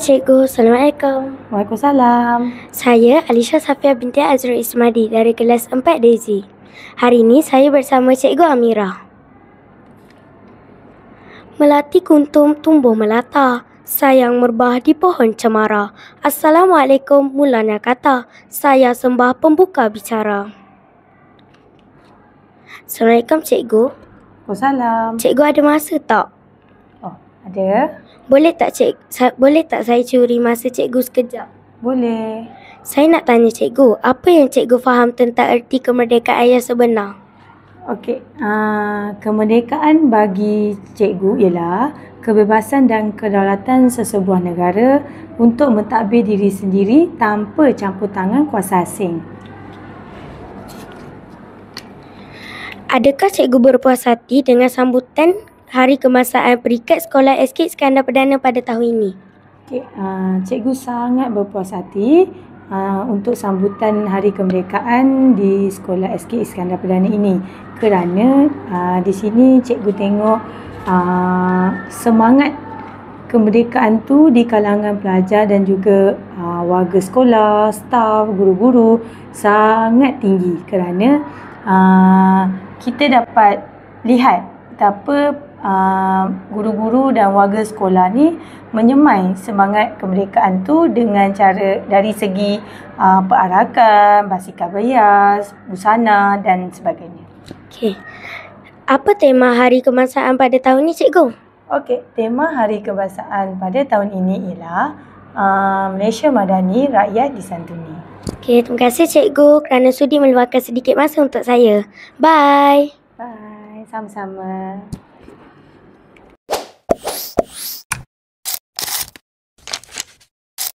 Cikgu. Assalamualaikum. Waalaikumsalam. Saya Alisha Safia binti Azrul Ismadi dari kelas 4 DZ. Hari ini saya bersama Cikgu Amira. Melati kuntum tumbuh melata, sayang merbah di pohon cemara. Assalamualaikum mulanya kata, saya sembah pembuka bicara. Assalamualaikum Cikgu. Waalaikumsalam. Cikgu ada masa tak? Oh, ada? Boleh tak saya curi masa cikgu sekejap? Boleh. Saya nak tanya cikgu, apa yang cikgu faham tentang erti kemerdekaan yang sebenar? Okey, kemerdekaan bagi cikgu ialah kebebasan dan kedaulatan sesebuah negara untuk mentadbir diri sendiri tanpa campur tangan kuasa asing. Adakah cikgu berpuas hati dengan sambutan Hari Kebangsaan Peringkat Sekolah SK Iskandar Perdana pada tahun ini? Okey, cikgu sangat berpuas hati untuk sambutan Hari Kemerdekaan di Sekolah SK Iskandar Perdana ini, kerana di sini cikgu tengok semangat kemerdekaan tu di kalangan pelajar dan juga warga sekolah, staf, guru-guru sangat tinggi, kerana kita dapat lihat betapa guru-guru dan warga sekolah ni menyemai semangat kemerdekaan tu dengan cara dari segi perarakan, basikal berhias, busana dan sebagainya. Okey. Apa tema Hari Kebangsaan pada tahun ini cikgu? Okey, tema Hari Kebangsaan pada tahun ini ialah Malaysia Madani, Rakyat Disantuni. Okey, terima kasih cikgu kerana sudi meluangkan sedikit masa untuk saya. Bye. Bye, sama-sama.